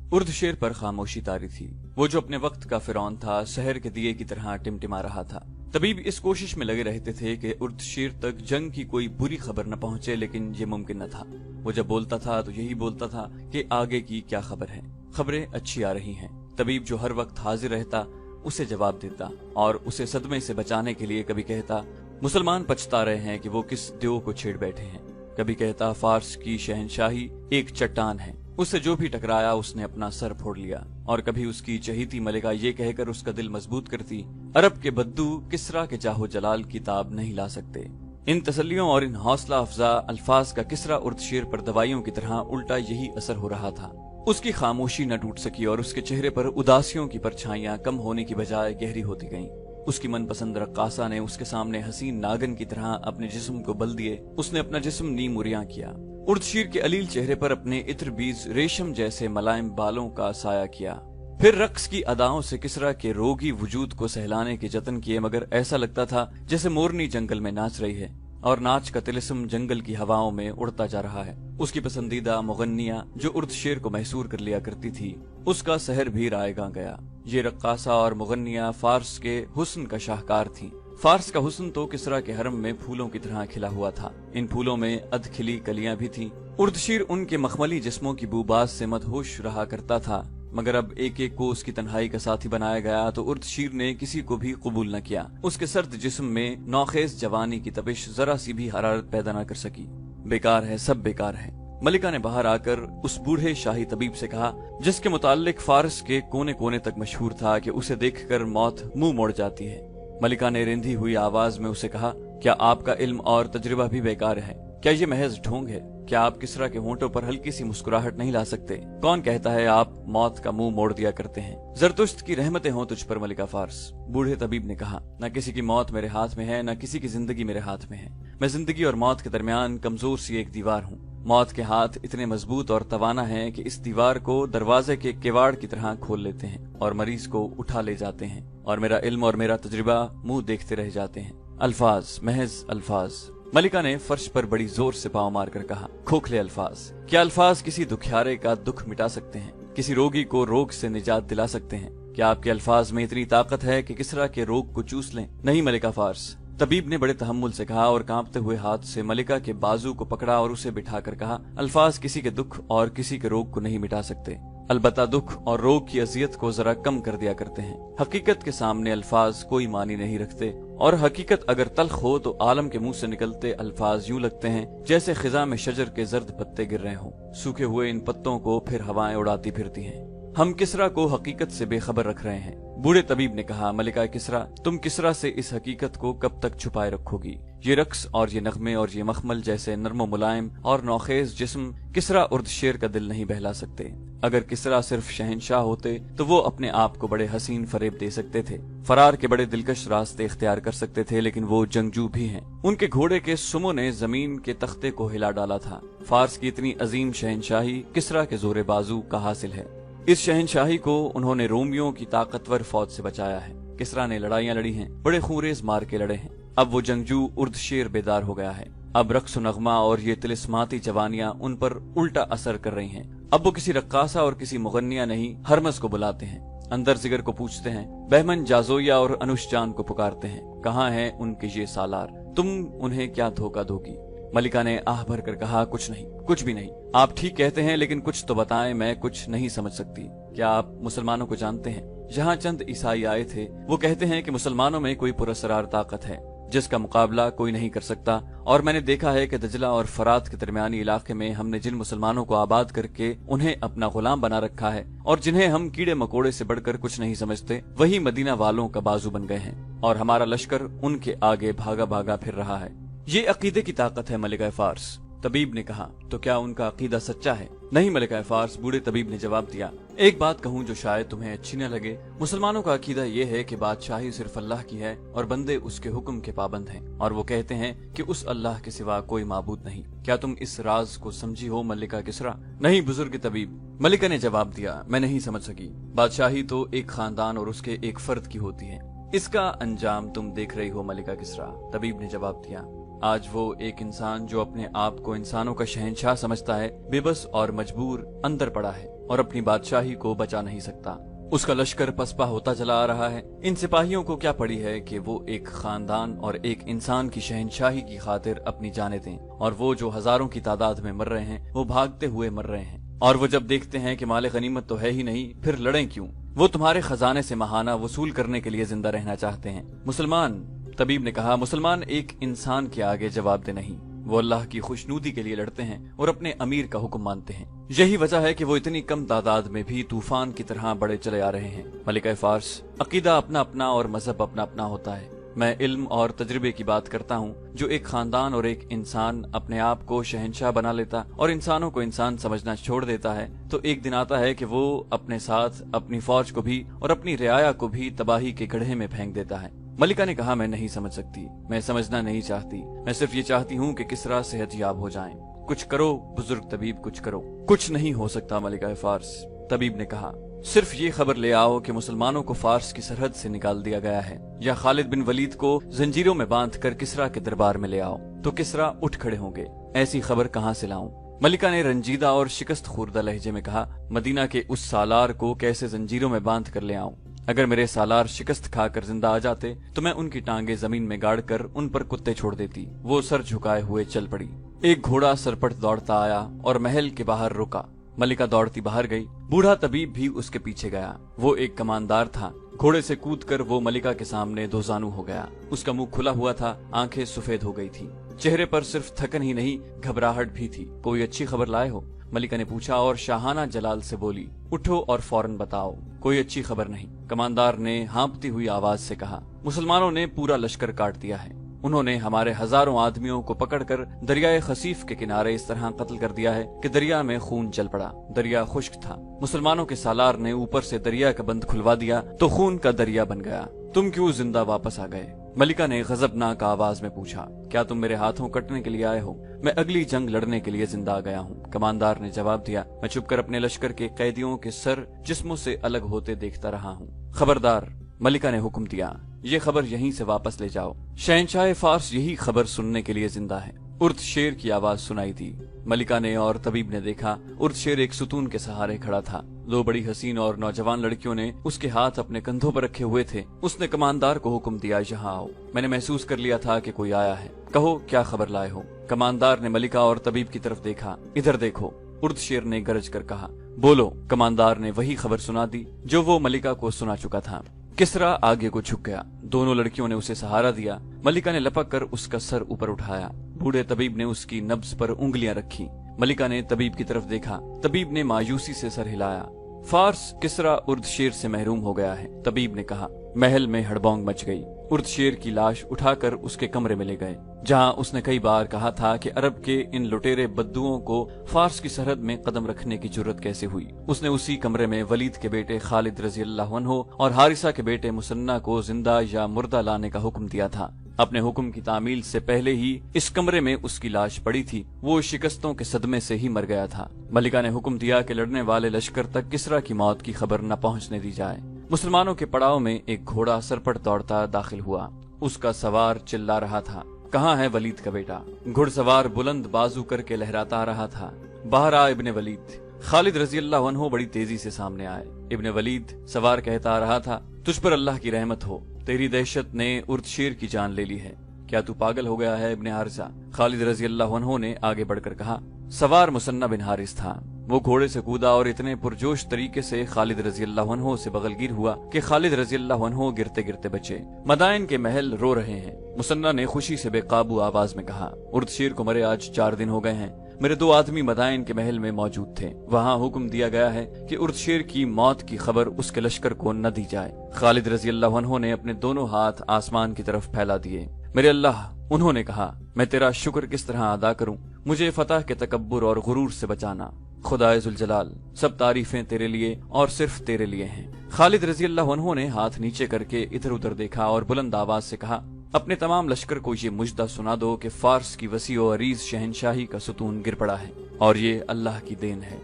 उर्दशेर पर खामोशी तारी थी। वो जो अपने वक्त का फिरौन था, शहर के दिए की तरह टिमटिमा रहा था। तबीब इस कोशिश में लगे रहते थे कि उर्दशेर तक जंग की कोई बुरी खबर न पहुंचे, लेकिन ये मुमकिन न था। वो जब बोलता था तो यही बोलता था कि आगे की क्या खबर है, खबरें अच्छी आ रही हैं। तबीब जो हर वक्त हाजिर रहता उसे जवाब देता और उसे सदमे से बचाने के लिए कभी कहता मुसलमान पछता रहे हैं कि वो किस देव को छेड़ बैठे हैं, कभी कहता फारस की शहनशाही एक चट्टान है, उससे जो भी टकराया उसने अपना सर फोड़ लिया, और कभी उसकी चहीती मलिका ये कहकर उसका दिल मजबूत करती अरब के बद्दू किसरा के जाहो जलाल की ताब नहीं ला सकते। इन तसल्लियों और इन हौसला अफजा अल्फाज का किसरा उर्दशेर पर दवाइयों की तरह उल्टा यही असर हो रहा था। उसकी खामोशी न टूट सकी और उसके चेहरे पर उदासियों की परछाइयां कम होने की बजाय गहरी होती गईं। उसकी मनपसंद रक्कासा ने उसके सामने हसीन नागन की तरह अपने जिस्म को बल दिए। उसने अपना जिस्म नीम उरियां किया। उर्दशेर के अलील चेहरे पर अपने इत्र बीज रेशम जैसे मुलायम बालों का साया किया। फिर रक्स की अदाओं से किसरा के रोगी वजूद को सहलाने के जतन किए, मगर ऐसा लगता था जैसे मोरनी जंगल में नाच रही है और नाच का तिलिस्म जंगल की हवाओं में उड़ता जा रहा है। उसकी पसंदीदा मुगन्निया जो उर्दशेर को महसूर कर लिया करती थी, उसका सहर भी रायगा गया। ये रक्कासा और मुगन्निया फारस के हुस्न का शाहकार थी। फारस का हुस्न तो किसरा के हरम में फूलों की तरह खिला हुआ था। इन फूलों में अधखिली कलियां भी थीं। उर्दशेर उनके मखमली जिस्मों की बूबाज से मदहोश रहा करता था, मगर अब एक एक को उसकी तन्हाई का साथी बनाया गया तो उर्दशेर ने किसी को भी कबूल न किया। उसके सर्द जिस्म में नौखेज जवानी की तपिश जरा सी भी हरारत पैदा न कर सकी। बेकार है, सब बेकार है। मलिका ने बाहर आकर उस बूढ़े शाही तबीब से कहा, जिसके मुताल्लिक फारस के कोने कोने तक मशहूर था कि उसे देखकर मौत मुंह मोड़ जाती है। मलिका ने रिंधी हुई आवाज में उसे कहा, क्या आपका इल्म और तजुर्बा भी बेकार है? क्या ये महज ढोंग है? क्या आप किसरा के होंठों पर हल्की सी मुस्कुराहट नहीं ला सकते? कौन कहता है आप मौत का मुंह मोड़ दिया करते हैं? जरतुश्त की रहमतें हों तुझ पर मलिका फारस। बूढ़े तबीब ने कहा, न किसी की मौत मेरे हाथ में है, न किसी की जिंदगी मेरे हाथ में है। मैं जिंदगी और मौत के दरमियान कमजोर सी एक दीवार हूँ। मौत के हाथ इतने मजबूत और तवाना हैं कि इस दीवार को दरवाजे के किवाड़ की तरह खोल लेते हैं और मरीज को उठा ले जाते हैं, और मेरा इल्म और मेरा तजुर्बा मुंह देखते रह जाते हैं। अल्फाज, महज अल्फाज। मलिका ने फर्श पर बड़ी जोर से पांव मारकर कहा, खोखले अल्फाज। क्या अल्फाज किसी दुखियारे का दुख मिटा सकते हैं? किसी रोगी को रोग से निजात दिला सकते हैं? क्या आपके अल्फाज में इतनी ताकत है कि किसरा के रोग को चूस लें? नहीं मलिका फारस। तबीब ने बड़े तहम्मुल से कहा और कांपते हुए हाथ से मलिका के बाजू को पकड़ा और उसे बिठाकर कहा, अल्फाज किसी के दुख और किसी के रोग को नहीं मिटा सकते, अलबत्ता दुख और रोग की अजियत को जरा कम कर दिया करते हैं। हकीकत के सामने अल्फाज कोई मानी नहीं रखते, और हकीकत अगर तल्ख हो तो आलम के मुंह से निकलते अल्फाज यूं लगते हैं जैसे खिजा में शजर के जर्द पत्ते गिर रहे हों। सूखे हुए इन पत्तों को फिर हवाएं उड़ाती फिरती हैं। हम किसरा को हकीकत से बेखबर रख रहे हैं। बूढ़े तबीब ने कहा, मलिका किसरा, तुम किसरा से इस हकीकत को कब तक छुपाए रखोगी? ये रक्स और ये नगमे और ये मखमल जैसे नर्म मुलायम और नौखेज जिस्म किसरा उर्दशेर का दिल नहीं बहला सकते। अगर किसरा सिर्फ शहनशाह होते तो वो अपने आप को बड़े हसीन फरेब दे सकते थे, फरार के बड़े दिलकश रास्ते इख्तियार कर सकते थे, लेकिन वो जंगजू भी हैं। उनके घोड़े के सुमो ने जमीन के तख्ते को हिला डाला था। फारस की इतनी अजीम शहनशाही किसरा के जोरे बाजू का हासिल है। इस शहनशाही को उन्होंने रोमियों की ताकतवर फौज से बचाया है। किसरा ने लड़ाइयां लड़ी हैं, बड़े खूंरेज मार के लड़े हैं। अब वो जंगजू उर्दशेर बेदार हो गया है। अब रक्स नगमा और ये तिलिस्माती जवानियां उन पर उल्टा असर कर रही हैं। अब वो किसी रक्कासा और किसी मुगन्निया नहीं, हरमस को बुलाते हैं, अंदर जिगर को पूछते हैं, बहमन जाजोया और अनुश जान को पुकारते हैं, कहाँ हैं उनके ये सालार? तुम उन्हें क्या धोखा दोगी? मलिका ने आह भर कर कहा, कुछ नहीं, कुछ भी नहीं। आप ठीक कहते हैं, लेकिन कुछ तो बताएं, मैं कुछ नहीं समझ सकती। क्या आप मुसलमानों को जानते हैं? जहाँ चंद ईसाई आए थे वो कहते हैं कि मुसलमानों में कोई पुरस्कार ताकत है जिसका मुकाबला कोई नहीं कर सकता, और मैंने देखा है कि दजला और फरात के दरमियानी इलाके में हमने जिन मुसलमानों को आबाद करके उन्हें अपना गुलाम बना रखा है और जिन्हें हम कीड़े मकोड़े से बढ़कर कुछ नहीं समझते, वही मदीना वालों का बाजू बन गए हैं और हमारा लश्कर उनके आगे भागा भागा फिर रहा है। ये अकीदे की ताकत है मलिका फारस। तबीब ने कहा, तो क्या उनका अकीदा सच्चा है? नहीं मलिका फारस, बूढ़े तबीब ने जवाब दिया। एक बात कहूँ जो शायद तुम्हें अच्छी न लगे, मुसलमानों का अकीदा ये है कि बादशाही सिर्फ अल्लाह की है और बंदे उसके हुक्म के पाबंद हैं, और वो कहते हैं कि उस अल्लाह के सिवा कोई माबूद नहीं। क्या तुम इस राज को समझी हो मलिका किसरा? नहीं बुजुर्ग तबीब, मलिका ने जवाब दिया, मैं नहीं समझ सकी। बादशाही तो एक खानदान और उसके एक फर्द की होती है, इसका अंजाम तुम देख रही हो मलिका किसरा। तबीब ने जवाब दिया, आज वो एक इंसान जो अपने आप को इंसानों का शहंशाह समझता है, बेबस और मजबूर अंदर पड़ा है और अपनी बादशाही को बचा नहीं सकता। उसका लश्कर पसपा होता चला आ रहा है। इन सिपाहियों को क्या पड़ी है कि वो एक खानदान और एक इंसान की शहनशाही की खातिर अपनी जानें दें, और वो जो हजारों की तादाद में मर रहे हैं वो भागते हुए मर रहे हैं। और वो जब देखते हैं कि माले गनीमत तो है ही नहीं, फिर लड़ें क्यों? वो तुम्हारे खजाने से महाना वसूल करने के लिए जिंदा रहना चाहते हैं। मुसलमान, तबीब ने कहा, मुसलमान एक इंसान के आगे जवाब दे नहीं। वो अल्लाह की खुशनूदी के लिए लड़ते हैं और अपने अमीर का हुक्म मानते हैं। यही वजह है कि वो इतनी कम तादाद में भी तूफान की तरह बढ़े चले आ रहे हैं। मलिका फार्स, अकीदा अपना अपना और मजहब अपना अपना होता है। मैं इल्म और तजर्बे की बात करता हूँ। जो एक खानदान और एक इंसान अपने आप को शहनशाह बना लेता और इंसानों को इंसान समझना छोड़ देता है, तो एक दिन आता है कि वो अपने साथ अपनी फौज को भी और अपनी रियाया को भी तबाही के गड्ढे में फेंक देता है। मलिका ने कहा, मैं नहीं समझ सकती, मैं समझना नहीं चाहती, मैं सिर्फ ये चाहती हूँ कि किसरा सेहतयाब हो जाएं। कुछ करो बुजुर्ग तबीब, कुछ करो। कुछ नहीं हो सकता मलिका फार्स, तबीब ने कहा। सिर्फ ये खबर ले आओ कि मुसलमानों को फार्स की सरहद से निकाल दिया गया है, या खालिद बिन वलीद को जंजीरों में बांध कर किसरा के दरबार में ले आओ, तो किसरा उठ खड़े होंगे। ऐसी खबर कहाँ से लाऊं? मलिका ने रंजीदा और शिकस्त खुर्दा लहजे में कहा, मदीना के उस सालार को कैसे जंजीरों में बांध कर ले आऊं? अगर मेरे सालार शिकस्त खाकर जिंदा आ जाते तो मैं उनकी टांगे जमीन में गाड़ कर उन पर कुत्ते छोड़ देती। वो सर झुकाए हुए चल पड़ी। एक घोड़ा सरपट दौड़ता आया और महल के बाहर रुका। मलिका दौड़ती बाहर गई। बूढ़ा तबीब भी उसके पीछे गया। वो एक कमानदार था। घोड़े से कूदकर वो मलिका के सामने दोजानू हो गया। उसका मुंह खुला हुआ था, आंखें सफेद हो गई थी। चेहरे पर सिर्फ थकन ही नहीं, घबराहट भी थी। कोई अच्छी खबर लाए हो? मलिका ने पूछा और शाहाना जलाल से बोली, उठो और फौरन बताओ। कोई अच्छी खबर नहीं, कमानदार ने हाँपती हुई आवाज से कहा। मुसलमानों ने पूरा लश्कर काट दिया है। उन्होंने हमारे हजारों आदमियों को पकड़कर दरियाए खसीफ के किनारे इस तरह कत्ल कर दिया है कि दरिया में खून चल पड़ा। दरिया खुश्क था। मुसलमानों के सालार ने ऊपर से दरिया का बंद खुलवा दिया तो खून का दरिया बन गया। तुम क्यों जिंदा वापस आ गए? मलिका ने गजबनाक आवाज में पूछा। क्या तुम मेरे हाथों कटने के लिए आए हो? मैं अगली जंग लड़ने के लिए जिंदा आ गया हूँ, कमानदार ने जवाब दिया। मैं छुपकर अपने लश्कर के कैदियों के सर जिस्मों से अलग होते देखता रहा हूँ। खबरदार, मलिका ने हुक्म दिया, ये खबर यहीं से वापस ले जाओ। शहनशाह फार्स यही खबर सुनने के लिए जिंदा है। उर्द शेर की आवाज सुनाई दी। मलिका ने और तबीब ने देखा, उर्द शेर एक सुतून के सहारे खड़ा था। दो बड़ी हसीन और नौजवान लड़कियों ने उसके हाथ अपने कंधों पर रखे हुए थे। उसने कमानदार को हुक्म दिया, यहाँ आओ। मैंने महसूस कर लिया था कि कोई आया है। कहो क्या खबर लाए हो? कमानदार ने मलिका और तबीब की तरफ देखा। इधर देखो, उर्द शेर ने गरज कर कहा। बोलो। कमानदार ने वही खबर सुना दी जो वो मलिका को सुना चुका था। किसरा आगे को झुक गया। दोनों लड़कियों ने उसे सहारा दिया। मलिका ने लपक कर उसका सर ऊपर उठाया। बूढ़े तबीब ने उसकी नब्ज पर उंगलियां रखी। मलिका ने तबीब की तरफ देखा। तबीब ने मायूसी से सर हिलाया। फार्स किसरा उर्द शेर से महरूम हो गया है, तबीब ने कहा। महल में हड़बौंग मच गई। उर्द शेर की लाश उठाकर उसके कमरे में ले गए, जहां उसने कई बार कहा था कि अरब के इन लुटेरे बद्दुओं को फार्स की सरहद में कदम रखने की जुर्रत कैसे हुई। उसने उसी कमरे में वलीद के बेटे खालिद रजी अल्लाह अन्हु और हारिसा के बेटे मुसन्ना को जिंदा या मुर्दा लाने का हुक्म दिया था। अपने हुक्म की तामील से पहले ही इस कमरे में उसकी लाश पड़ी थी। वो शिकस्तों के सदमे से ही मर गया था। मलिका ने हुक्म दिया कि लड़ने वाले लश्कर तक किसरा की मौत की खबर न पहुंचने दी जाए। मुसलमानों के पड़ाव में एक घोड़ा सरपट दौड़ता दाखिल हुआ। उसका सवार चिल्ला रहा था, कहाँ है वलीद का बेटा? घुड़सवार बुलंद बाजू करके लहराता रहा था। बाहर आ इब्ने वलीद। खालिद रजी अल्लाह अन्हु बड़ी तेजी से सामने आए। इब्ने वलीद सवार कहता रहा था, तुझ पर अल्लाह की रहमत हो, तेरी दहशत ने उर्द शेर की जान ले ली है। क्या तू पागल हो गया है इब्ने हारिसा? खालिद रजी अल्लाह अन्हु ने आगे बढ़कर कहा। सवार मुसन्ना बिन हारिस था। वो घोड़े से कूदा और इतने पुरजोश तरीके से खालिद रजी अल्लाह अन्हु से बगलगीर हुआ कि खालिद रजी अल्लाह अन्हु गिरते गिरते बचे। मदाइन के महल रो रहे हैं। मुसन्ना ने खुशी से बेकाबू आवाज में कहा, उर्द शेर को मरे आज 4 दिन हो गए हैं। मेरे 2 आदमी मदाइन के महल में मौजूद थे। वहाँ हुक्म दिया गया है कि उर्द शेर की मौत की खबर उसके लश्कर को न दी जाए। खालिद रजी अल्लाह अन्हु ने अपने दोनों हाथ आसमान की तरफ फैला दिए। मेरे अल्लाह, उन्होंने कहा, मैं तेरा शुक्र किस तरह अदा करूं? मुझे फतह के तकब्बुर और गुरूर से बचाना। खुदाए जुल जलाल, सब तारीफें तेरे लिए और सिर्फ तेरे लिए हैं। खालिद रजी अल्लाह अन्हु ने हाथ नीचे करके इधर उधर देखा और बुलंद आवाज से कहा, अपने तमाम लश्कर को ये मुजदा सुना दो कि फार्स की वसी और अरीज शहनशाही का सुतून गिर पड़ा है और ये अल्लाह की देन है।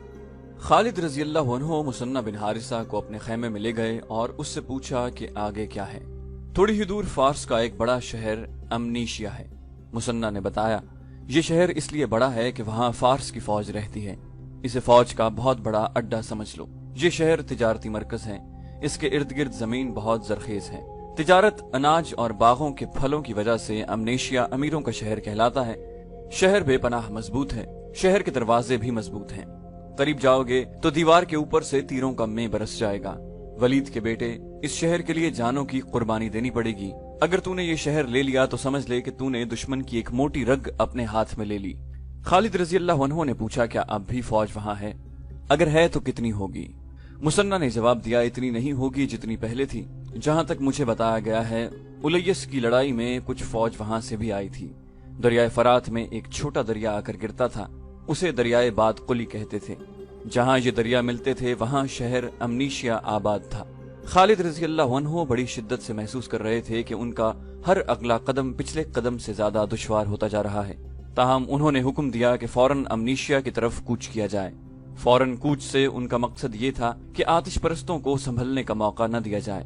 खालिद रजी अल्लाह अन्हु मुसन्ना बिन हारिसा को अपने खैमे में ले गए और उससे पूछा कि आगे क्या है। थोड़ी ही दूर फार्स का एक बड़ा शहर अमनीशिया है। मुसन्ना ने बताया, ये शहर इसलिए बड़ा है कि वहाँ फार्स की फौज रहती है। इसे फौज का बहुत बड़ा अड्डा समझ लो। ये शहर तिजारती मरकज है। इसके इर्द गिर्द जमीन बहुत जरखेज है। तिजारत, अनाज और बागों के फलों की वजह से अमनेशिया अमीरों का शहर कहलाता है। शहर बेपनाह मजबूत है। शहर के दरवाजे भी मजबूत हैं। करीब जाओगे तो दीवार के ऊपर से तीरों का मैं बरस जाएगा। वलीद के बेटे, इस शहर के लिए जानों की कुर्बानी देनी पड़ेगी। अगर तूने ये शहर ले लिया तो समझ ले कि तूने दुश्मन की एक मोटी रग अपने हाथ में ले ली। खालिद रजी अल्लाह अन्हु ने पूछा, क्या अब भी फौज वहां है? अगर है तो कितनी होगी? मुसन्ना ने जवाब दिया, इतनी नहीं होगी जितनी पहले थी। जहां तक मुझे बताया गया है, उलैयस की लड़ाई में कुछ फौज वहां से भी आई थी। दरियाए फरात में एक छोटा दरिया आकर गिरता था, उसे दरियाए बाद कुली कहते थे। जहां ये दरिया मिलते थे वहां शहर अमनीशिया आबाद था। खालिद रजी अल्लाह अन्हु बड़ी शिद्दत से महसूस कर रहे थे कि उनका हर अगला कदम पिछले कदम से ज्यादा दुश्वार होता जा रहा है। ताहम उन्होंने हुक्म दिया कि फौरन अमनीशिया की तरफ कूच किया जाए। फौरन कूच से उनका मकसद ये था कि आतिश परस्तों को संभलने का मौका न दिया जाए।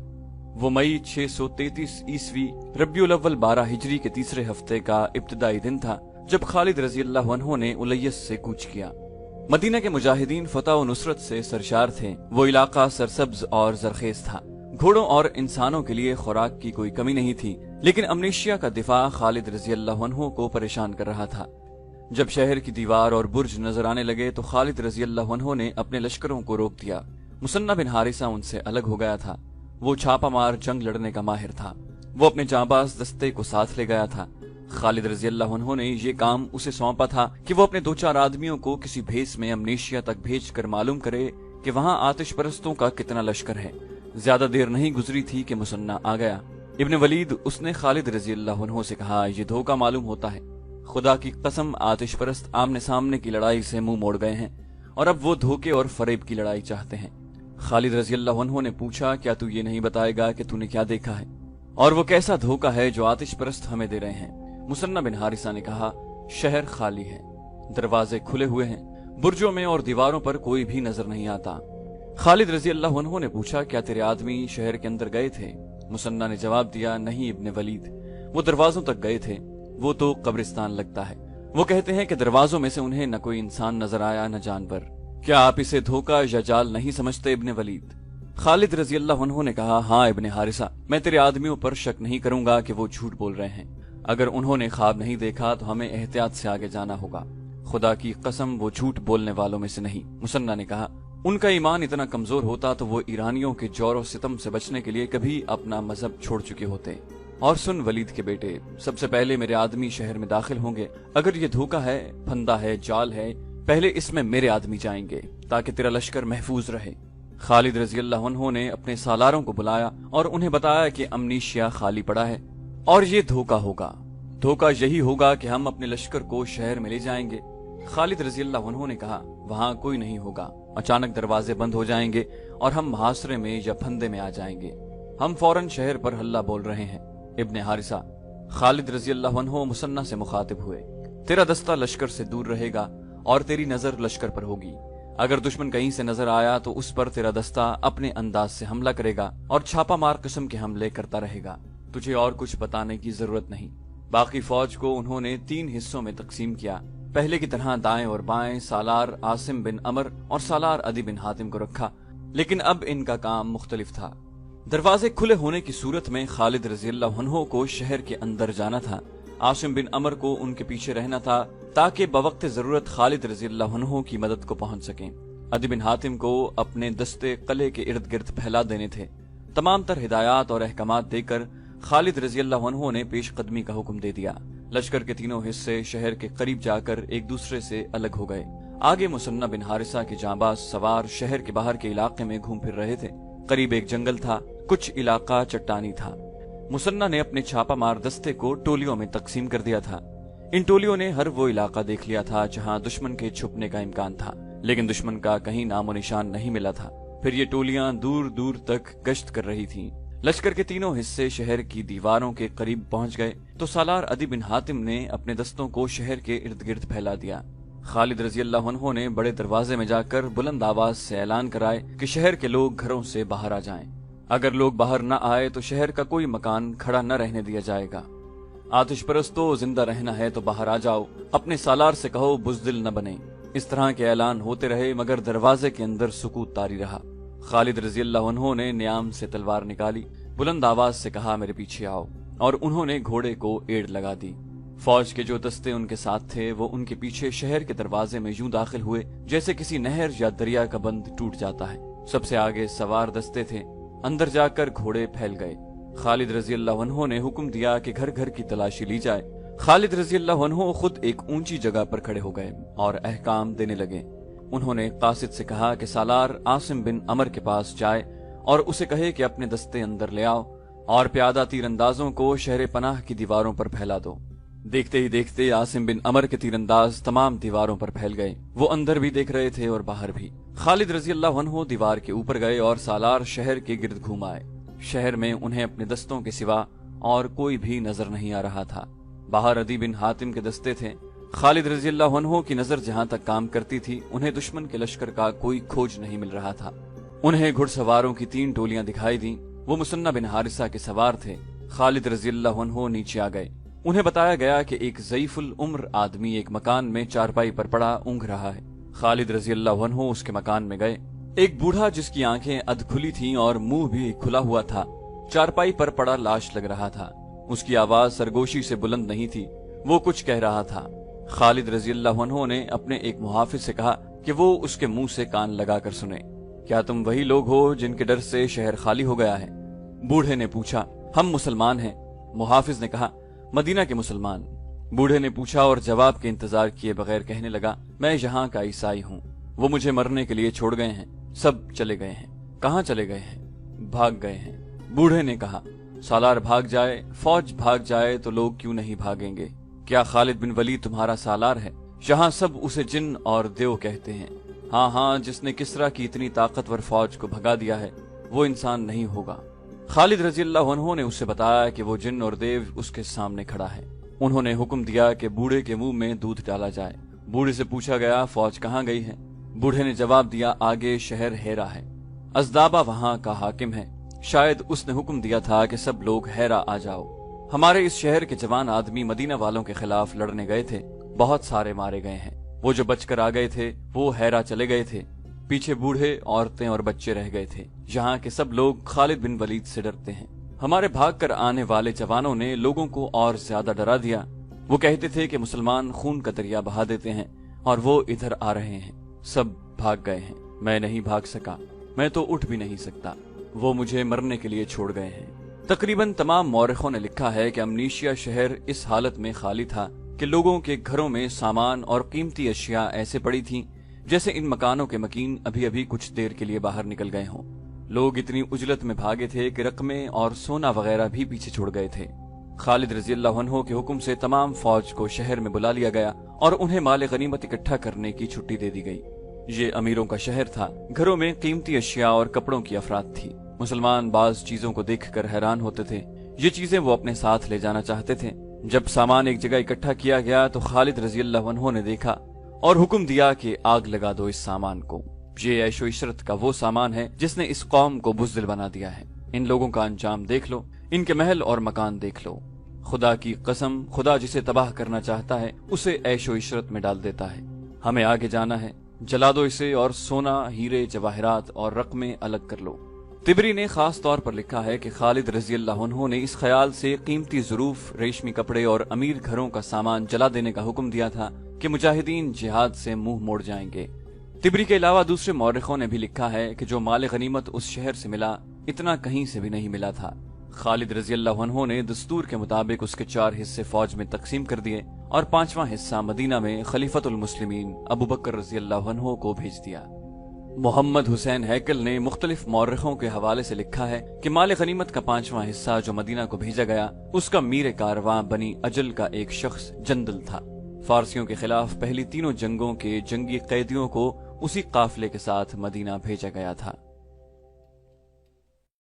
वो मई 633 ईस्वी रब्बिउल अव्वल 12 हिजरी के तीसरे हफ्ते का इब्तिदाई दिन था जब खालिद रजी अल्लाह अन्हु ने उलैयस से कूच किया। मदीना के मुजाहिदीन फतह व नुसरत से सरशार थे। वो इलाका सरसब्ज और जरखेज था। घोड़ों और इंसानों के लिए खुराक की कोई कमी नहीं थी, लेकिन अमनेशिया का दिफा खालिद रजी अल्लाह अन्हु को परेशान कर रहा था। जब शहर की दीवार और बुर्ज नजर आने लगे तो खालिद रजी अल्लाह अन्हु ने अपने लश्करों को रोक दिया। मुसन्ना बिन हारिसा उनसे अलग हो गया था। वो छापामार जंग लड़ने का माहिर था। वो अपने जांबाज दस्ते को साथ ले गया था। खालिद रजी अल्लाह अन्हु ने ये काम उसे सौंपा था कि वो अपने 2-4 आदमियों को किसी भेस में अमनेशिया तक भेजकर मालूम करे कि वहां आतिश परस्तों का कितना लश्कर है। ज्यादा देर नहीं गुजरी थी कि मुसन्ना आ गया। इब्न वलीद, उसने खालिद रजी अल्लाह अन्हु से कहा, ये धोखा मालूम होता है। खुदा की कसम, आतिश परस्त आमने सामने की लड़ाई से मुंह मोड़ गए हैं और अब वो धोखे और फरेब की लड़ाई चाहते हैं। खालिद रजी अल्लाह अन्हु ने पूछा, क्या तू ये नहीं बताएगा कि तूने क्या देखा है और वो कैसा धोखा है जो आतिश परस्त हमें दे रहे हैं? मुसन्ना बिन हारिसा ने कहा, शहर खाली है, दरवाजे खुले हुए हैं, बुर्जों में और दीवारों पर कोई भी नजर नहीं आता। खालिद रजी अल्लाह अन्हु ने पूछा, क्या तेरे आदमी शहर के अंदर गए थे? मुसन्ना ने जवाब दिया, नहीं इब्ने वलीद, वो दरवाजों तक गए थे। वो तो कब्रिस्तान लगता है। वो कहते हैं कि दरवाजों में से उन्हें न कोई इंसान नजर आया न जानवर। क्या आप इसे धोखा या जाल नहीं समझते इब्ने वलीद? खालिद रजी अल्लाह अन्हु ने कहा, हाँ इब्ने हारिसा, मैं तेरे आदमियों पर शक नहीं करूंगा कि वो झूठ बोल रहे हैं। अगर उन्होंने ख्वाब नहीं देखा तो हमें एहतियात से आगे जाना होगा। खुदा की कसम, वो झूठ बोलने वालों में से नहीं। मुसन्ना ने कहा, उनका ईमान इतना कमजोर होता तो वो ईरानियों के जोर और सितम से बचने के लिए कभी अपना मजहब छोड़ चुके होते। और सुन वलीद के बेटे, सबसे पहले मेरे आदमी शहर में दाखिल होंगे। अगर ये धोखा है, फंदा है, जाल है, पहले इसमें मेरे आदमी जाएंगे ताकि तेरा लश्कर महफूज रहे। खालिद रजी अल्लाह अन्हु ने अपने सालारों को बुलाया और उन्हें बताया कि अमनीशिया खाली पड़ा है और ये धोखा होगा। धोखा यही होगा कि हम अपने लश्कर को शहर में ले जाएंगे। खालिद रजी अल्लाह अन्हु ने कहा, वहां कोई नहीं होगा। अचानक दरवाजे बंद हो जाएंगे और हम मुहासरे में या फंदे में आ जाएंगे। हम फौरन शहर पर हल्ला बोल रहे हैं। इब्ने हारिसा, खालिद रजी अल्लाह अन्हु मुसन्ना से मुखातिब हुए, तेरा दस्ता लश्कर से दूर रहेगा और तेरी नजर लश्कर पर होगी। अगर दुश्मन कहीं से नजर आया तो उस पर तेरा दस्ता अपने अंदाज से हमला करेगा और छापा मार किस्म के हमले करता रहेगा। तुझे और कुछ बताने की जरूरत नहीं। बाकी फौज को उन्होंने 3 हिस्सों में तकसीम किया। पहले की तरह दाएं और बाएं सालार आसिम बिन अमर और सालार अदी बिन हातिम को रखा, लेकिन अब इनका काम मुख्तलिफ था। दरवाजे खुले होने की सूरत में खालिद रजी अल्लाह अन्हु को शहर के अंदर जाना था। आसिम बिन अमर को उनके पीछे रहना था ताकि बवक्त जरूरत खालिद रजी अल्लाह अन्हु की मदद को पहुंच सकें। अदी बिन हातिम को अपने दस्ते कले के इर्द गिर्द फैला देने थे। तमाम तर हिदायत और अहकामात देकर खालिद रजी अल्लाह अन्हु ने पेशकदमी का हुक्म दे दिया। लश्कर के तीनों हिस्से शहर के करीब जाकर एक दूसरे से अलग हो गए। आगे मुसन्ना बिन हारिसा के जांबाज सवार शहर के बाहर के इलाके में घूम फिर रहे थे। करीब एक जंगल था, कुछ इलाका चट्टानी था। मुसन्ना ने अपने छापा मार दस्ते को टोलियों में तकसीम कर दिया था। इन टोलियों ने हर वो इलाका देख लिया था जहां दुश्मन के छुपने का इम्कान था, लेकिन दुश्मन का कहीं नामो निशान नहीं मिला था। फिर ये टोलियां दूर दूर तक गश्त कर रही थीं। लश्कर के तीनों हिस्से शहर की दीवारों के करीब पहुंच गए तो सालार अदी बिन हातिम ने अपने दस्तों को शहर के इर्द गिर्द फैला दिया। खालिद रजी अल्लाह अन्हु ने बड़े दरवाजे में जाकर बुलंद आवाज से ऐलान कराए कि शहर के लोग घरों से बाहर आ जाएं। अगर लोग बाहर न आए तो शहर का कोई मकान खड़ा न रहने दिया जाएगा। आतिश परस्तों, जिंदा रहना है तो बाहर आ जाओ। अपने सालार से कहो बुज़दिल न बने। اس طرح کے اعلان ہوتے رہے مگر دروازے کے اندر سکوت طاری رہا۔ خالد رضی اللہ عنہ نے نیام سے تلوار نکالی، بلند آواز سے کہا میرے پیچھے آؤ، اور انہوں نے گھوڑے کو ایڑ لگا دی۔ فوج کے جو دستے ان کے ساتھ تھے وہ ان کے پیچھے شہر کے دروازے میں یوں داخل ہوئے جیسے کسی نہر یا دریا کا بند ٹوٹ جاتا ہے۔ سب سے آگے سوار دستے تھے، اندر جا کر گھوڑے پھیل گئے۔ خالد رضی اللہ عنہ نے حکم دیا کہ گھر گھر کی تلاشی لی جائے۔ خالد رضی اللہ عنہ خود ایک اونچی جگہ پر کھڑے ہو گئے اور احکام دینے لگے۔ انہوں نے قاصد سے کہا کہ سالار عاصم بن عمر کے پاس جائے اور اسے کہے کہ اپنے دستے اندر لے آؤ اور پیادہ تیر اندازوں کو شہر پناہ کی دیواروں پر پھیلا دو۔ دیکھتے ہی دیکھتے عاصم بن عمر کے تیر انداز تمام دیواروں پر پھیل گئے۔ وہ اندر بھی دیکھ رہے تھے اور باہر بھی۔ خالد رضی اللہ عنہ دیوار کے اوپر گئے اور سالار شہر کے گرد گھوم آئے۔ شہر میں انہیں اپنے دستوں کے سوا اور کوئی بھی نظر نہیں آ رہا تھا۔ باہر عدی بن حاتم کے دستے تھے۔ خالد رضی اللہ عنہ کی نظر جہاں تک کام کرتی تھی انہیں دشمن کے لشکر کا کوئی کھوج نہیں مل رہا تھا۔ انہیں گھڑ سواروں کی 3 ٹولیاں دکھائی دیں، وہ مثنہ بن حارثہ کے سوار تھے۔ خالد رضی اللہ عنہ نیچے آ گئے۔ انہیں بتایا گیا کہ ایک ضعیف العمر آدمی ایک مکان میں چارپائی پر پڑا اونگھ رہا ہے۔ خالد رضی اللہ عنہ اس کے مکان میں گئے۔ ایک بوڑھا جس کی آنکھیں ادھ کھلی تھیں اور منہ بھی کھلا ہوا تھا چارپائی پر پڑا لاش لگ رہا تھا۔ اس کی آواز سرگوشی سے بلند نہیں تھی، وہ کچھ کہہ رہا تھا۔ خالد رضی اللہ عنہ نے اپنے ایک محافظ سے کہا کہ وہ اس کے منہ سے کان لگا کر سنے۔ کیا تم وہی لوگ ہو جن کے ڈر سے شہر خالی ہو گیا ہے؟ بوڑھے نے پوچھا۔ ہم مسلمان ہیں۔ محافظ نے کہا مدینہ کے مسلمان۔ بوڑھے نے پوچھا اور جواب کے انتظار کیے بغیر کہنے لگا میں یہاں کا عیسائی ہوں، وہ مجھے مرنے کے لیے چھوڑ گئے ہیں۔ سب چلے گئے ہیں۔ کہاں چلے گئے ہیں؟ بھاگ گئے ہیں۔ بوڑھے نے کہا سالار بھاگ جائے، فوج بھاگ جائے تو لوگ کیوں نہیں بھاگیں گے؟ کیا خالد بن ولید تمہارا سالار ہے؟ یہاں سب اسے جن اور دیو کہتے ہیں۔ ہاں ہاں، جس نے کسرا کی اتنی طاقتور فوج کو بھگا دیا ہے وہ انسان نہیں ہوگا۔ خالد رضی اللہ عنہ نے اسے بتایا کہ وہ جن اور دیو اس کے سامنے کھڑا ہے۔ انہوں نے حکم دیا کہ بوڑھے کے منہ میں دودھ ڈالا جائے۔ بوڑھے سے پوچھا گیا فوج کہاں گئی ہے؟ بوڑھے نے جواب دیا آگے شہر ہیرا ہے، ازدابہ وہاں کا حاکم ہے، شاید اس نے حکم دیا تھا کہ سب لوگ ہیرا آ جاؤ۔ ہمارے اس شہر کے جوان آدمی مدینہ والوں کے خلاف لڑنے گئے تھے، بہت سارے مارے گئے ہیں۔ وہ جو بچ کر آ گئے تھے وہ ہیرا چلے گئے تھے، پیچھے بوڑھے، عورتیں اور بچے رہ گئے تھے۔ یہاں کے سب لوگ خالد بن ولید سے ڈرتے ہیں۔ ہمارے بھاگ کر آنے والے جوانوں نے لوگوں کو اور زیادہ ڈرا دیا۔ وہ کہتے تھے کہ مسلمان خون کا دریا بہا دیتے ہیں اور وہ ادھر آ رہے ہیں۔ سب بھاگ گئے ہیں، میں نہیں بھاگ سکا، میں تو اٹھ بھی نہیں سکتا، وہ مجھے مرنے کے لیے چھوڑ گئے ہیں۔ تقریباً تمام مورخوں نے لکھا ہے کہ امنیشیا شہر اس حالت میں خالی تھا کہ لوگوں کے گھروں میں سامان اور قیمتی اشیاء ایسے پڑی تھیں جیسے ان مکانوں کے مکین ابھی کچھ دیر کے لیے باہر نکل گئے ہوں۔ لوگ اتنی اجلت میں بھاگے تھے کہ رقمیں اور سونا وغیرہ بھی پیچھے چھوڑ گئے تھے۔ خالد رضی اللہ عنہ کے حکم سے تمام فوج کو شہر میں بلا لیا گیا اور انہیں مال غنیمت اکٹھا کرنے کی چھٹی دے دی گئی۔ یہ امیروں کا شہر تھا، گھروں میں قیمتی اشیاء اور کپڑوں کی افراد تھی۔ مسلمان بعض چیزوں کو دیکھ کر حیران ہوتے تھے، یہ چیزیں وہ اپنے ساتھ لے جانا چاہتے تھے۔ جب سامان ایک جگہ اکٹھا کیا گیا تو خالد رضی اللہ عنہ نے دیکھا اور حکم دیا کہ آگ لگا دو اس سامان کو۔ یہ عیش و عشرت کا وہ سامان ہے جس نے اس قوم کو بزدل بنا دیا ہے۔ ان لوگوں کا انجام دیکھ لو، ان کے محل اور مکان دیکھ لو۔ خدا کی قسم، خدا جسے تباہ کرنا چاہتا ہے اسے عیش و عشرت میں ڈال دیتا ہے۔ ہمیں آگے جانا ہے، جلا دو اسے اور سونا، ہیرے، جواہرات اور رقمیں الگ کر لو۔ طبری نے خاص طور پر لکھا ہے کہ خالد رضی اللہ عنہ نے اس خیال سے قیمتی ظروف، ریشمی کپڑے اور امیر گھروں کا سامان جلا دینے کا حکم دیا تھا کہ مجاہدین جہاد سے منہ موڑ جائیں گے۔ طبری کے علاوہ دوسرے مورخوں نے بھی لکھا ہے کہ جو مال غنیمت اس شہر سے ملا اتنا کہیں سے بھی نہیں ملا تھا۔ خالد رضی اللہ عنہ نے دستور کے مطابق اس کے 4 حصے فوج میں تقسیم کر دیے اور 5واں حصہ مدینہ میں خلیفۃ المسلمین ابو بکر رضی اللہ عنہ کو بھیج دیا۔ محمد حسین ہیکل نے مختلف مورخوں کے حوالے سے لکھا ہے کہ مال غنیمت کا 5واں حصہ جو مدینہ کو بھیجا گیا اس کا میر کارواں بنی اجل کا ایک شخص جندل تھا۔ فارسیوں کے خلاف پہلی 3 جنگوں کے جنگی قیدیوں کو اسی قافلے کے ساتھ مدینہ بھیجا گیا تھا۔